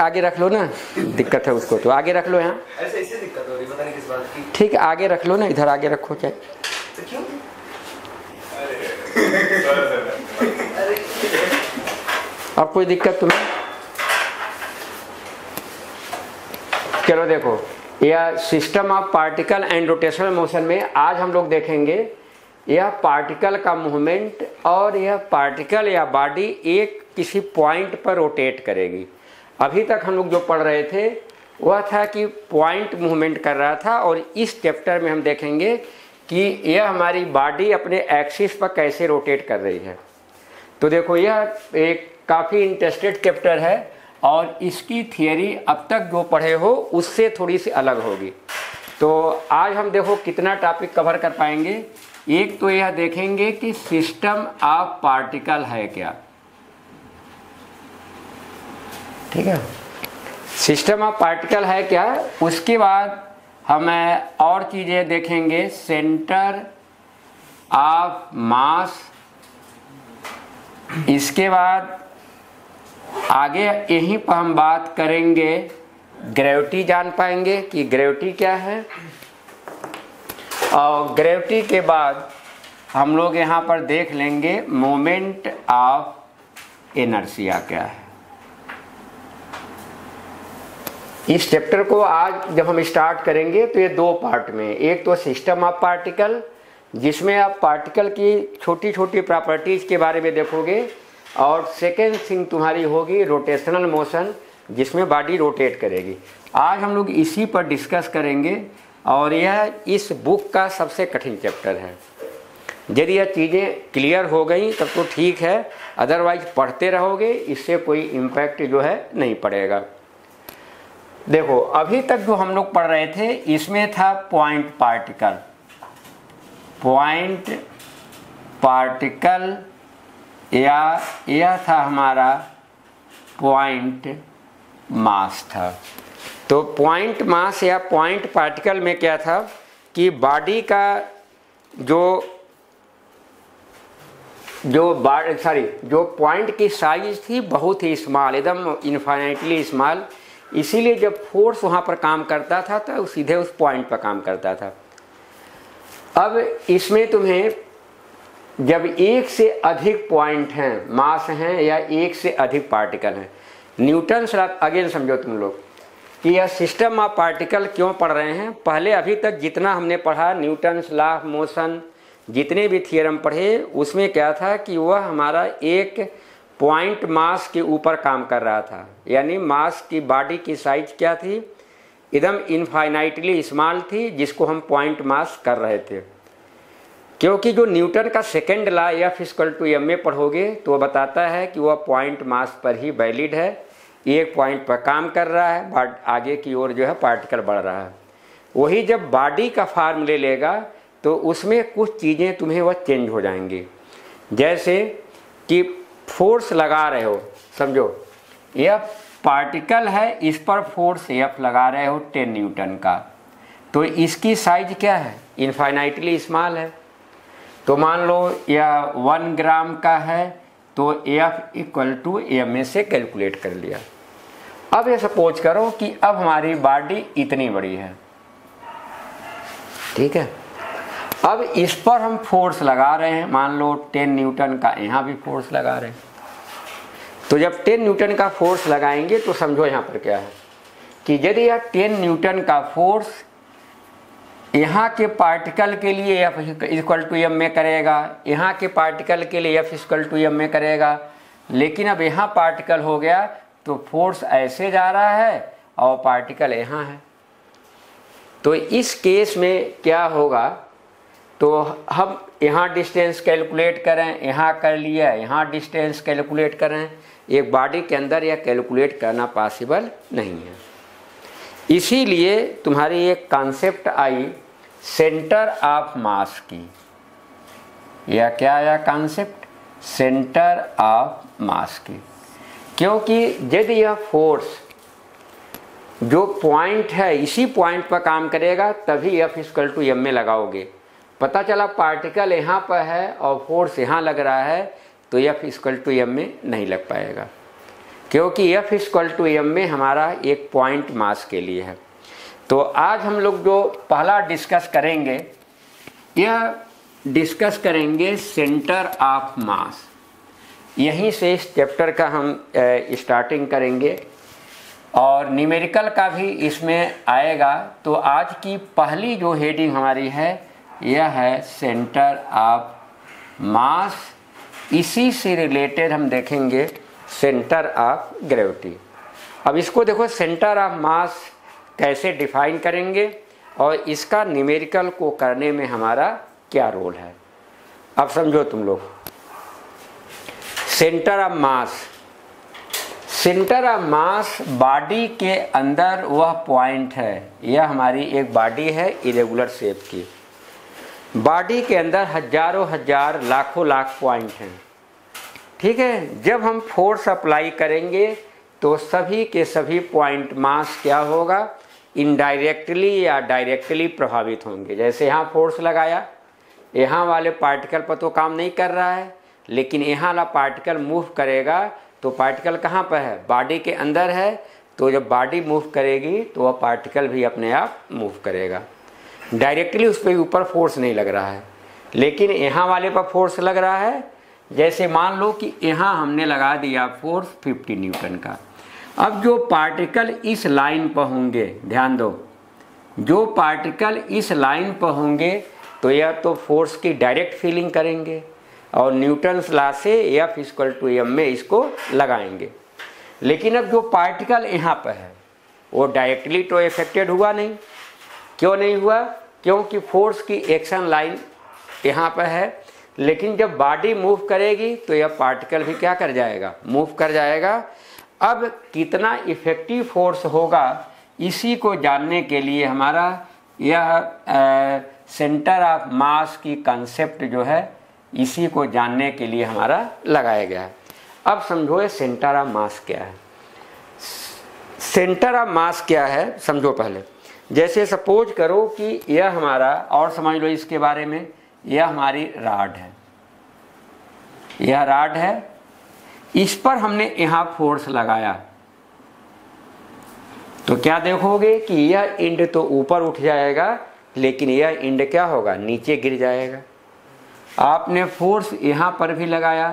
आगे रख लो ना, दिक्कत है उसको तो आगे रख लो यहाँ। ऐसे इससे दिक्कत हो रही, पता नहीं किस बात की। ठीक आगे रख लो ना, इधर आगे रखो चाहे। तो क्यों? अब कोई दिक्कत तुम्हें? चलो देखो, यह system of particle and rotational motion में आज हम लोग देखेंगे यह पार्टिकल का मूवमेंट और यह पार्टिकल या बॉडी एक किसी पॉइंट पर रोटेट करेगी। अभी तक हम लोग जो पढ़ रहे थे वह था कि पॉइंट मूवमेंट कर रहा था, और इस चैप्टर में हम देखेंगे कि यह हमारी बॉडी अपने एक्सिस पर कैसे रोटेट कर रही है। तो देखो, यह एक काफ़ी इंटरेस्टेड चैप्टर है और इसकी थियरी अब तक जो पढ़े हो उससे थोड़ी सी अलग होगी। तो आज हम देखो कितना टॉपिक कवर कर पाएंगे। एक तो यह देखेंगे कि सिस्टम ऑफ पार्टिकल है क्या, ठीक है, सिस्टम ऑफ पार्टिकल है क्या। उसके बाद हम और चीज़ें देखेंगे, सेंटर ऑफ मास। इसके बाद आगे यहीं पर हम बात करेंगे, ग्रेविटी जान पाएंगे कि ग्रेविटी क्या है, और ग्रेविटी के बाद हम लोग यहाँ पर देख लेंगे मोमेंट ऑफ इनर्शिया क्या है। इस चैप्टर को आज जब हम स्टार्ट करेंगे तो ये दो पार्ट में, एक तो सिस्टम ऑफ पार्टिकल जिसमें आप पार्टिकल की छोटी छोटी प्रॉपर्टीज़ के बारे में देखोगे, और सेकेंड थिंग तुम्हारी होगी रोटेशनल मोशन जिसमें बॉडी रोटेट करेगी। आज हम लोग इसी पर डिस्कस करेंगे और यह इस बुक का सबसे कठिन चैप्टर है। यदि यह चीज़ें क्लियर हो गई तब तो ठीक है, अदरवाइज पढ़ते रहोगे इससे कोई इम्पैक्ट जो है नहीं पड़ेगा। देखो, अभी तक जो हम लोग पढ़ रहे थे इसमें था पॉइंट पार्टिकल, पॉइंट पार्टिकल या यह था हमारा पॉइंट मास था। तो पॉइंट मास या पॉइंट पार्टिकल में क्या था कि बॉडी का जो पॉइंट की साइज थी बहुत ही स्मॉल, एकदम इन्फाइनाइटली स्मॉल, इसीलिए जब फोर्स वहाँ पर काम करता था तो सीधे उस पॉइंट पर काम करता था। अब इसमें तुम्हें जब एक से अधिक पॉइंट हैं, मास हैं या एक से अधिक पार्टिकल हैं, न्यूटन लॉ अगेन समझो तुम लोग कि यह सिस्टम ऑफ पार्टिकल क्यों पढ़ रहे हैं। पहले अभी तक जितना हमने पढ़ा न्यूटन लॉ ऑफ मोशन, जितने भी थियरम पढ़े उसमें क्या था कि वह हमारा एक पॉइंट मास के ऊपर काम कर रहा था, यानी मास की बॉडी की साइज क्या थी, एकदम इनफाइनाइटली स्मॉल थी, जिसको हम पॉइंट मास कर रहे थे। क्योंकि जो न्यूटन का सेकेंड लॉ F = m में पढ़ोगे तो वह बताता है कि वह पॉइंट मास पर ही वैलिड है, एक पॉइंट पर काम कर रहा है, बट आगे की ओर जो है पार्टिकल बढ़ रहा है। वही जब बॉडी का फॉर्म ले लेगा तो उसमें कुछ चीज़ें तुम्हें वह चेंज हो जाएंगी। जैसे कि फोर्स लगा रहे हो, समझो यह पार्टिकल है, इस पर फोर्स F लगा रहे हो 10 न्यूटन का, तो इसकी साइज क्या है, इनफाइनाइटली स्मॉल है। तो मान लो यह 1 ग्राम का है तो F = m से कैलकुलेट कर लिया। अब ये सपोज करो कि अब हमारी बॉडी इतनी बड़ी है, ठीक है, अब इस पर हम फोर्स लगा रहे हैं, मान लो 10 न्यूटन का, यहाँ भी फोर्स लगा रहे हैं। तो जब 10 न्यूटन का फोर्स लगाएंगे तो समझो यहाँ पर क्या है कि यदि यह 10 न्यूटन का फोर्स यहाँ के पार्टिकल के लिए F = m में करेगा, यहाँ के पार्टिकल के लिए F = m में करेगा, लेकिन अब यहाँ पार्टिकल हो गया तो फोर्स ऐसे जा रहा है और पार्टिकल यहाँ है। तो इस केस में क्या होगा, तो हम यहाँ डिस्टेंस कैलकुलेट करें, यहाँ कर लिया, यहाँ डिस्टेंस कैलकुलेट करें, एक बॉडी के अंदर यह कैलकुलेट करना पॉसिबल नहीं है। इसीलिए तुम्हारी एक कॉन्सेप्ट आई सेंटर ऑफ मास की। यह क्या आया कॉन्सेप्ट, सेंटर ऑफ मास की, क्योंकि यदि यह फोर्स जो पॉइंट है इसी पॉइंट पर काम करेगा तभी F = m में लगाओगे। पता चला पार्टिकल यहाँ पर है और फोर्स यहाँ लग रहा है तो F = m में नहीं लग पाएगा, क्योंकि F इक्वल टू m में हमारा एक पॉइंट मास के लिए है। तो आज हम लोग जो पहला डिस्कस करेंगे, यह डिस्कस करेंगे सेंटर ऑफ मास। यहीं से इस चैप्टर का हम स्टार्टिंग करेंगे और न्यूमेरिकल का भी इसमें आएगा। तो आज की पहली जो हेडिंग हमारी है यह है सेंटर ऑफ मास। इसी से रिलेटेड हम देखेंगे सेंटर ऑफ ग्रेविटी। अब इसको देखो, सेंटर ऑफ मास कैसे डिफाइन करेंगे और इसका न्यूमेरिकल को करने में हमारा क्या रोल है। अब समझो तुम लोग, centre of mass, centre of mass body के अंदर वह पॉइंट है। यह हमारी एक बॉडी है इरेगुलर शेप की। बॉडी के अंदर हजारों हजार लाखों लाख पॉइंट हैं, ठीक है। जब हम फोर्स अप्लाई करेंगे तो सभी के सभी पॉइंट मास क्या होगा, इनडायरेक्टली या डायरेक्टली प्रभावित होंगे। जैसे यहाँ फोर्स लगाया, यहाँ वाले पार्टिकल पर तो काम नहीं कर रहा है, लेकिन यहाँ वाला पार्टिकल मूव करेगा तो पार्टिकल कहाँ पर है, बॉडी के अंदर है। तो जब बॉडी मूव करेगी तो वह पार्टिकल भी अपने आप मूव करेगा। डायरेक्टली उस पर ऊपर फोर्स नहीं लग रहा है, लेकिन यहाँ वाले पर फोर्स लग रहा है। जैसे मान लो कि यहाँ हमने लगा दिया फोर्स 50 न्यूटन का। अब जो पार्टिकल इस लाइन पर होंगे, ध्यान दो, जो पार्टिकल इस लाइन पर होंगे तो यह तो फोर्स की डायरेक्ट फीलिंग करेंगे और न्यूटन्स लॉ से F इक्वल टू m में इसको लगाएंगे। लेकिन अब जो पार्टिकल यहाँ पर है वो डायरेक्टली तो इफेक्टेड हुआ नहीं। क्यों नहीं हुआ? क्योंकि फोर्स की एक्शन लाइन यहाँ पर है। लेकिन जब बॉडी मूव करेगी तो यह पार्टिकल भी क्या कर जाएगा, मूव कर जाएगा। अब कितना इफेक्टिव फोर्स होगा इसी को जानने के लिए हमारा यह सेंटर ऑफ मास की कंसेप्ट जो है, इसी को जानने के लिए हमारा लगाया गया है। अब समझो ये सेंटर ऑफ मास क्या है। सेंटर ऑफ मास क्या है समझो पहले। जैसे सपोज करो कि यह हमारा, और समझ लो इसके बारे में, यह हमारी रॉड है, यह रॉड है। इस पर हमने यहाँ फोर्स लगाया तो क्या देखोगे कि यह एंड तो ऊपर उठ जाएगा, लेकिन यह एंड क्या होगा, नीचे गिर जाएगा। आपने फोर्स यहाँ पर भी लगाया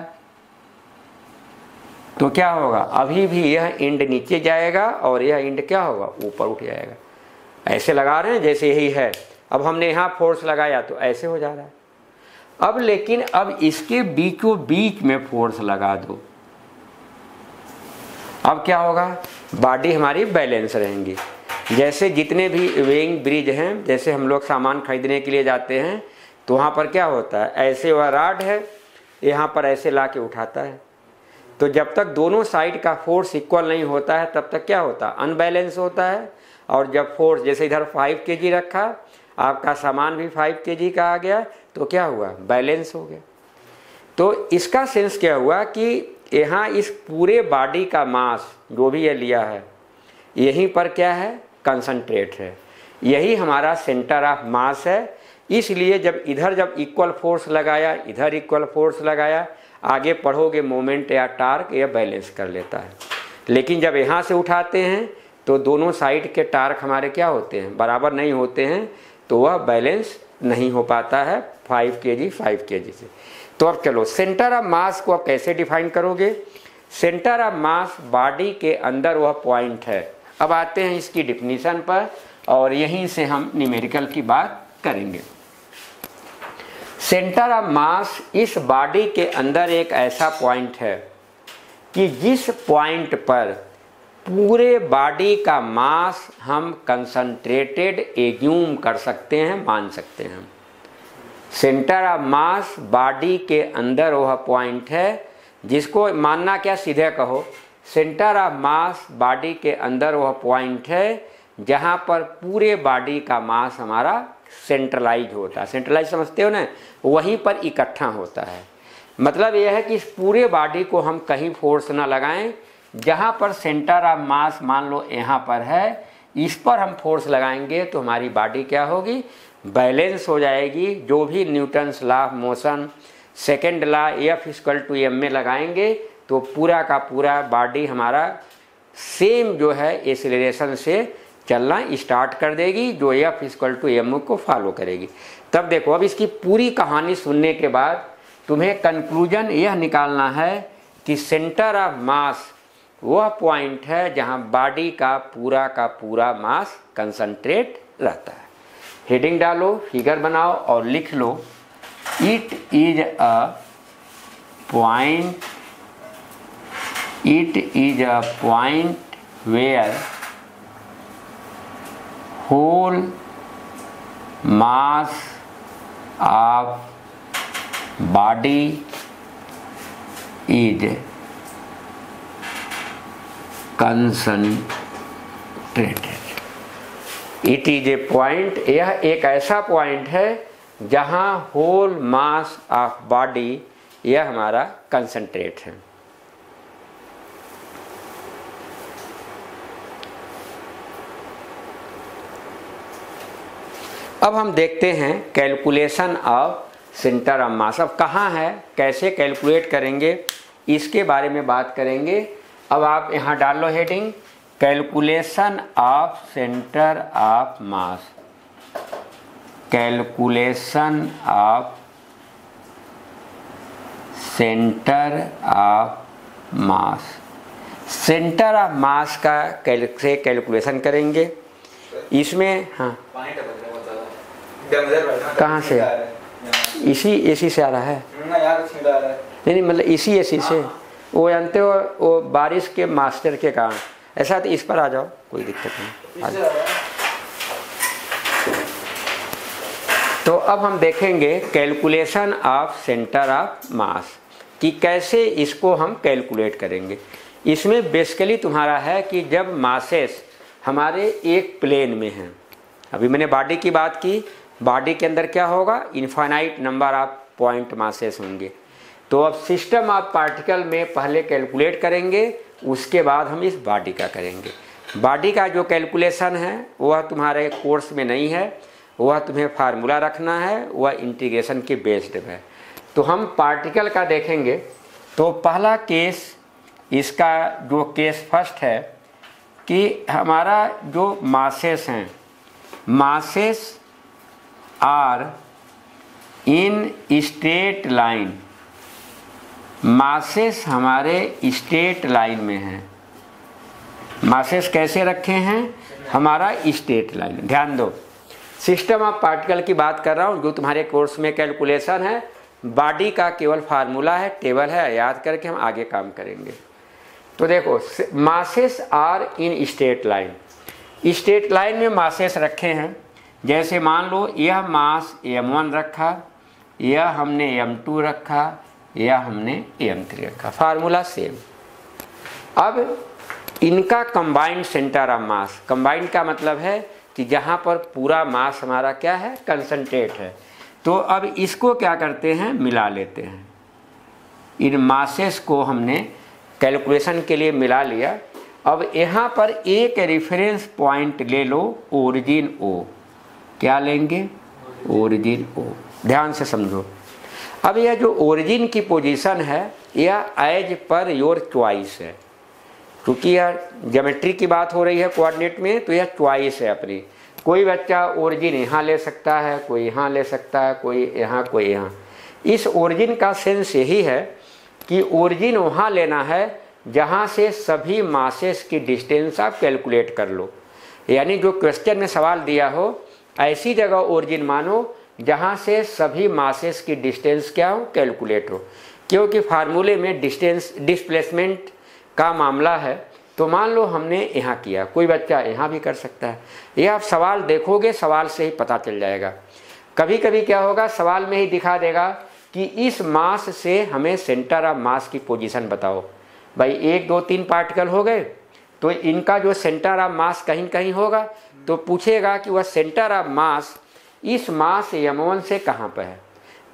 तो क्या होगा, अभी भी यह एंड नीचे जाएगा और यह एंड क्या होगा, ऊपर उठ जाएगा। ऐसे लगा रहे हैं जैसे यही है। अब हमने यहाँ फोर्स लगाया तो ऐसे हो जा रहा है। अब लेकिन अब इसके बीचों बीच में फोर्स लगा दो, अब क्या होगा, बॉडी हमारी बैलेंस रहेंगी। जैसे जितने भी वेइंग ब्रिज हैं, जैसे हम लोग सामान खरीदने के लिए जाते हैं तो वहाँ पर क्या होता है, ऐसे वह रॉड है, यहाँ पर ऐसे ला के उठाता है। तो जब तक दोनों साइड का फोर्स इक्वल नहीं होता है तब तक क्या होता है, अनबैलेंस होता है। और जब फोर्स, जैसे इधर 5 kg रखा, आपका सामान भी 5 kg का आ गया तो क्या हुआ, बैलेंस हो गया। तो इसका सेंस क्या हुआ कि यहाँ इस पूरे बॉडी का मास जो भी ये लिया है, यहीं पर क्या है, कंसंट्रेट है। यही हमारा सेंटर ऑफ मास है। इसलिए जब इक्वल फोर्स लगाया, इधर इक्वल फोर्स लगाया, आगे पढ़ोगे मोमेंट या टार्क, यह बैलेंस कर लेता है। लेकिन जब यहाँ से उठाते हैं तो दोनों साइड के टार्क हमारे क्या होते हैं, बराबर नहीं होते हैं, तो वह बैलेंस नहीं हो पाता है 5 kg से। तो अब चलो सेंटर ऑफ मास को आप कैसे डिफाइन करोगे। सेंटर ऑफ मास बॉडी के अंदर वह पॉइंट है। अब आते हैं इसकी डिफिनीशन पर और यहीं से हम न्यूमेरिकल की बात करेंगे। सेंटर ऑफ मास इस बॉडी के अंदर एक ऐसा पॉइंट है कि जिस पॉइंट पर पूरे बॉडी का मास हम कंसंट्रेटेड एज्यूम कर सकते हैं, मान सकते हैं। सेंटर ऑफ मास बॉडी के अंदर वह पॉइंट है जिसको मानना क्या, सीधे कहो, सेंटर ऑफ मास बॉडी के अंदर वह पॉइंट है जहाँ पर पूरे बॉडी का मास हमारा सेंट्रलाइज होता है। सेंट्रलाइज समझते हो ना, वहीं पर इकट्ठा होता है। मतलब यह है कि इस पूरे बॉडी को हम कहीं फोर्स ना लगाएं, जहाँ पर सेंटर ऑफ मास मान लो यहाँ पर है, इस पर हम फोर्स लगाएंगे तो हमारी बॉडी क्या होगी, बैलेंस हो जाएगी। जो भी Newton's law of motion, second law F equal to m में लगाएंगे तो पूरा का पूरा बॉडी हमारा सेम जो है एक्सेलरेशन से चलना स्टार्ट कर देगी, जो F=mu को फॉलो करेगी। तब देखो, अब इसकी पूरी कहानी सुनने के बाद तुम्हें कंक्लूजन यह निकालना है कि सेंटर ऑफ मास वह पॉइंट है जहां बॉडी का पूरा मास कंसंट्रेट रहता है। हेडिंग डालो, फिगर बनाओ और लिख लो, it is a point where whole mass of body is concentrated. It is a point, यह एक ऐसा पॉइंट है जहां होल मास ऑफ बॉडी यह हमारा कंसंट्रेट है। अब हम देखते हैं कैलकुलेशन ऑफ सेंटर ऑफ मास। अब कहाँ है, कैसे कैलकुलेट करेंगे, इसके बारे में बात करेंगे। अब आप यहाँ डाल लो heading, calculation of centre of mass. Calculation of centre of mass. Centre of mass का कैसे कैलकुलेशन करेंगे इसमें। हाँ, कहाँ से, इसी से आ रहा है? नहीं, मतलब इसी से वो जानते हो, वो बारिश के मास्टर के कारण ऐसा। तो इस पर आ जाओ, कोई दिक्कत नहीं। तो अब हम देखेंगे कैलकुलेशन ऑफ सेंटर ऑफ मास कि कैसे इसको हम कैलकुलेट करेंगे। इसमें बेसिकली तुम्हारा है कि जब मासेस हमारे एक प्लेन में हैं, अभी मैंने बॉडी की बात की, बॉडी के अंदर क्या होगा, infinite number of point masses होंगे। तो अब सिस्टम ऑफ पार्टिकल में पहले कैलकुलेट करेंगे, उसके बाद हम इस बॉडी का करेंगे। बॉडी का जो कैलकुलेशन है वह तुम्हारे कोर्स में नहीं है, वह तुम्हें फार्मूला रखना है, वह इंटीग्रेशन के बेस्ड है। तो हम पार्टिकल का देखेंगे। तो पहला केस, इसका जो केस फर्स्ट है कि हमारा जो मासेस हैं, masses are in straight line. Masses हमारे स्ट्रेट लाइन में हैं। मासेस कैसे रखे हैं, हमारा स्ट्रेट लाइन। ध्यान दो, सिस्टम ऑफ पार्टिकल की बात कर रहा हूँ, जो तुम्हारे कोर्स में कैलकुलेशन है। बॉडी का केवल फार्मूला है, टेबल है, याद करके हम आगे काम करेंगे। तो देखो, masses are in straight line. Straight line में मासेस रखे हैं। जैसे मान लो यह मास m1 रखा, यह हमने m2 रखा, यह हमने m3 रखा, फार्मूला सेम। अब इनका combined centre of mass, combined का मतलब है कि जहाँ पर पूरा मास हमारा क्या है, कंसंट्रेट है। तो अब इसको क्या करते हैं, मिला लेते हैं। इन मासेस को हमने कैलकुलेशन के लिए मिला लिया। अब यहाँ पर एक रेफरेंस पॉइंट ले लो, ओरिजिन O। क्या लेंगे, ओरिजिन O। ध्यान से समझो। अब यह जो ओरिजिन की पोजीशन है, यह एज पर योर चॉइस है। क्योंकि यह ज्योमेट्री की बात हो रही है कोऑर्डिनेट में, तो यह चॉइस है अपनी। कोई बच्चा ओरिजिन यहाँ ले सकता है, कोई यहाँ ले सकता है, कोई यहाँ, कोई यहाँ। इस ओरिजिन का सेंस यही है कि ओरिजिन वहाँ लेना है जहाँ से सभी मासेस की डिस्टेंस आप कैलकुलेट कर लो। यानी जो क्वेश्चन में सवाल दिया हो, ऐसी जगह ओरिजिन मानो जहाँ से सभी मासेस की डिस्टेंस क्या हो, कैलकुलेट हो। क्योंकि फार्मूले में डिस्टेंस डिस्प्लेसमेंट का मामला है। तो मान लो हमने यहाँ किया, कोई बच्चा यहाँ भी कर सकता है। यह आप सवाल देखोगे, सवाल से ही पता चल जाएगा। कभी कभी क्या होगा, सवाल में ही दिखा देगा कि इस मास से हमें सेंटर ऑफ मास की पोजीशन बताओ। भाई 1 2 3 पार्टिकल हो गए, तो इनका जो सेंटर ऑफ मास कहीं कहीं होगा। तो पूछेगा कि वह सेंटर ऑफ मास इस मास m1 से कहाँ पर है।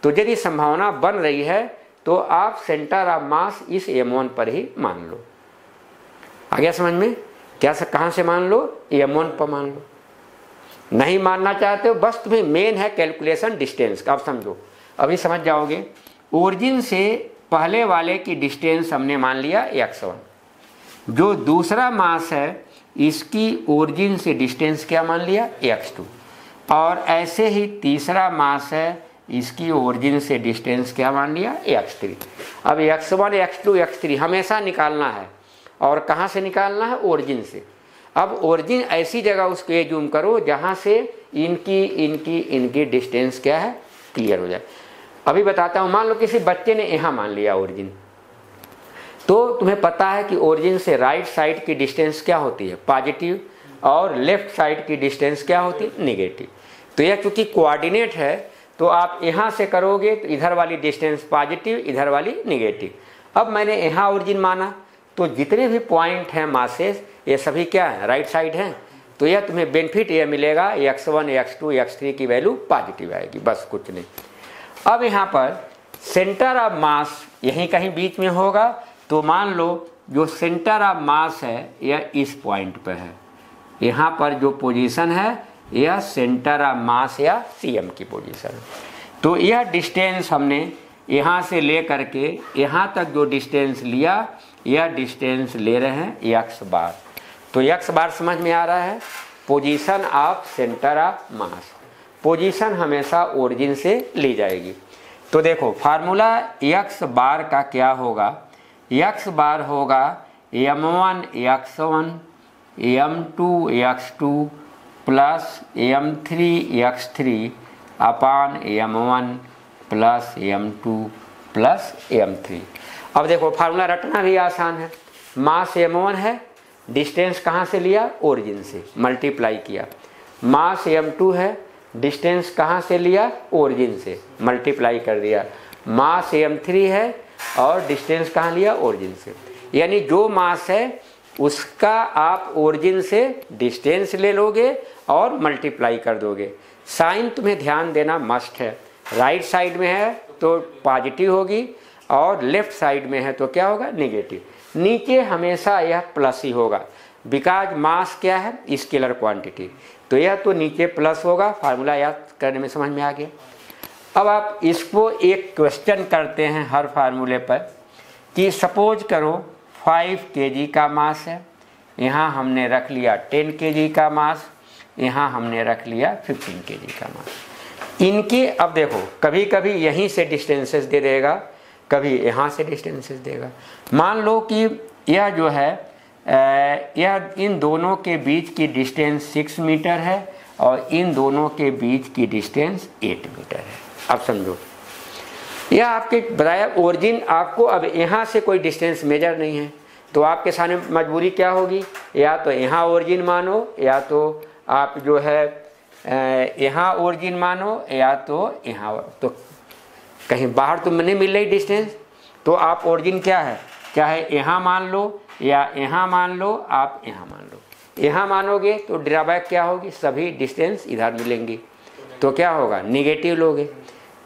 तो यदि संभावना बन रही है तो आप सेंटर ऑफ मास इस m1 पर ही मान लो। आ गया समझ में? क्या कहाँ से मान लो, m1 पर मान लो। नहीं मानना चाहते हो, बस तुम्हें मेन है कैलकुलेशन डिस्टेंस का। अब समझो, अभी समझ जाओगे। ओरिजिन से पहले वाले की डिस्टेंस हमने मान लिया x1, जो दूसरा मास है इसकी ओरिजिन से डिस्टेंस क्या मान लिया x2, और ऐसे ही तीसरा मास है इसकी ओरिजिन से डिस्टेंस क्या मान लिया x3। अब x1 x2 x3 हमेशा निकालना है, और कहाँ से निकालना है? ओरिजिन से। अब ओरिजिन ऐसी जगह उसको जूम करो जहाँ से इनकी डिस्टेंस क्या है, क्लियर हो जाए। अभी बताता हूँ, मान लो किसी बच्चे ने यहाँ मान लिया ओरिजिन, तो तुम्हें पता है कि ओरिजिन से राइट साइड की डिस्टेंस क्या होती है, पॉजिटिव, और लेफ्ट साइड की डिस्टेंस क्या होती है, निगेटिव। तो यह चूंकि कोऑर्डिनेट है तो आप यहाँ से करोगे तो इधर वाली डिस्टेंस पॉजिटिव, इधर वाली निगेटिव। अब मैंने यहाँ ओरिजिन माना, तो जितने भी पॉइंट हैं मासेस ये सभी क्या है, राइट साइड हैं। तो यह तुम्हें बेनिफिट यह मिलेगा x1 x2 x3 की वैल्यू पॉजिटिव आएगी, बस कुछ नहीं। अब यहाँ पर सेंटर ऑफ मास यहीं कहीं बीच में होगा, तो मान लो जो सेंटर ऑफ मास है यह इस पॉइंट पर है, यहाँ पर जो पोजीशन है यह सेंटर ऑफ मास या CM की पोजीशन है। तो यह डिस्टेंस हमने यहाँ से ले करके यहाँ तक जो डिस्टेंस लिया, यह डिस्टेंस ले रहे हैं x बार। तो x बार समझ में आ रहा है, position of centre of mass. Position हमेशा ओरिजिन से ली जाएगी। तो देखो फार्मूला x बार का क्या होगा, x बार होगा m1 x1 m2 x2 plus m3 x3 अपान m1 plus m2 plus m3। अब देखो फार्मूला रटना भी आसान है। मास m1 है, डिस्टेंस कहाँ से लिया, ओरिजिन से, मल्टीप्लाई किया। मास m2 है, डिस्टेंस कहाँ से लिया, ओरिजिन से, मल्टीप्लाई कर दिया। मास m3 है और डिस्टेंस कहाँ लिया, ओरिजिन से। यानी जो मास है उसका आप ओरिजिन से डिस्टेंस ले लोगे और मल्टीप्लाई कर दोगे। साइन तुम्हें ध्यान देना मस्ट है, राइट साइड में है तो पॉजिटिव होगी और लेफ्ट साइड में है तो क्या होगा, निगेटिव। नीचे हमेशा यह प्लस ही होगा, बिकॉज मास क्या है, स्केलर क्वांटिटी, तो यह तो नीचे प्लस होगा। फार्मूला याद करने में समझ में आ गया। अब आप इसको एक क्वेश्चन करते हैं हर फार्मूले पर कि सपोज करो 5 kg का मास है, यहाँ हमने रख लिया 10 kg का मास, यहाँ हमने रख लिया 15 kg का मास। इनकी अब देखो कभी कभी यहीं से डिस्टेंसेस दे देगा, कभी यहाँ से डिस्टेंसेस देगा। मान लो कि यह जो है यह इन दोनों के बीच की डिस्टेंस 6 मीटर है और इन दोनों के बीच की डिस्टेंस 8 मीटर है। अब समझो, यह आपके बताया ओरिजिन, आपको अब यहाँ से कोई डिस्टेंस मेजर नहीं है, तो आपके सामने मजबूरी क्या होगी, या तो यहाँ ओरिजिन मानो, या तो आप जो है यहाँ ओरिजिन मानो, या तो यहाँ, तो कहीं बाहर तो नहीं मिल रही डिस्टेंस, तो आप ओरिजिन क्या है, चाहे यहाँ मान लो या यहाँ मान लो, आप यहाँ मान लो। यहाँ मानोगे तो ड्रॉबैक क्या होगी, सभी डिस्टेंस इधर मिलेंगी, तो क्या होगा, निगेटिव लोगे।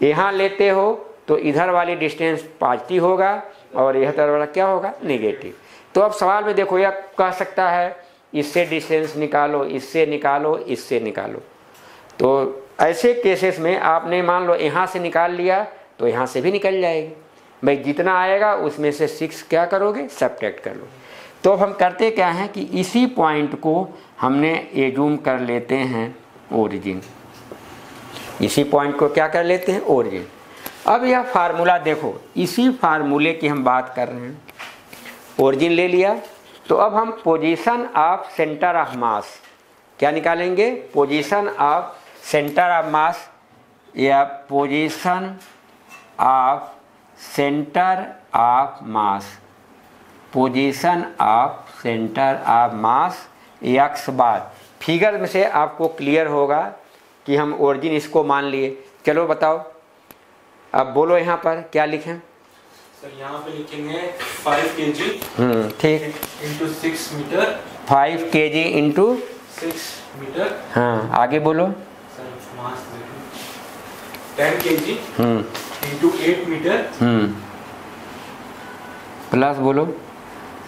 यहाँ लेते हो तो इधर वाली डिस्टेंस पॉजिटिव होगा और यह तरह वाला क्या होगा, निगेटिव। तो अब सवाल में देखो, यह कह सकता है इससे डिस्टेंस निकालो, इससे निकालो, इससे निकालो। तो ऐसे केसेस में आपने मान लो यहाँ से निकाल लिया तो यहाँ से भी निकल जाएगी भाई, जितना आएगा उसमें से 6 क्या करोगे, सब्ट्रैक्ट कर लो। तो अब हम करते क्या हैं कि इसी पॉइंट को हमने एज्यूम कर लेते हैं ओरिजिन, इसी पॉइंट को क्या कर लेते हैं, ओरिजिन। अब यह फार्मूला देखो, इसी फार्मूले की हम बात कर रहे हैं। ओरिजिन ले लिया तो अब हम position of centre of mass क्या निकालेंगे, position of centre of mass या position of centre of mass, position of centre of mass x bar. Figure में से आपको क्लियर होगा कि हम ओरिजिन इसको मान लिए। चलो बताओ, अब बोलो यहाँ पर क्या लिखें। सर यहाँ पे लिखेंगे 5 kg ठीक into 6 metre, 5 kg into 6 metre. हाँ आगे बोलो। Sir mass 10 kg into 8 metre plus बोलो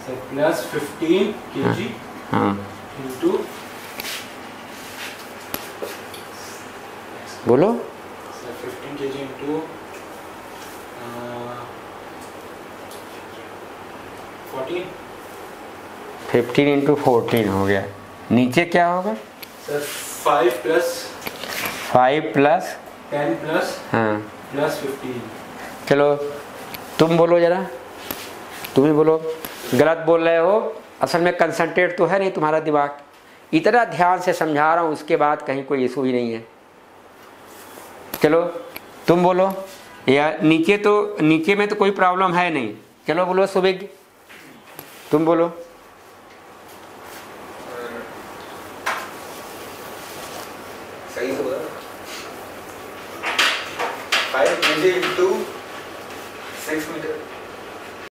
सर प्लस 15 kg हाँ इंटू बोलो सर 15 kg इंटू 14 15 इंटू 14 हो गया। नीचे क्या होगा? सर 5 प्लस 5 प्लस 10 प्लस हाँ प्लस 15। चलो तुम बोलो जरा, तुम ही बोलो। गलत बोल रहे हो, असल में कंसंट्रेट तो है नहीं तुम्हारा दिमाग। इतना ध्यान से समझा रहा हूँ, उसके बाद कहीं कोई इशू ही नहीं है। चलो तुम बोलो, या नीचे तो, नीचे में तो कोई प्रॉब्लम है नहीं। चलो बोलो सुबह, तुम बोलो। सही से बोला। 5 kg into 6 मीटर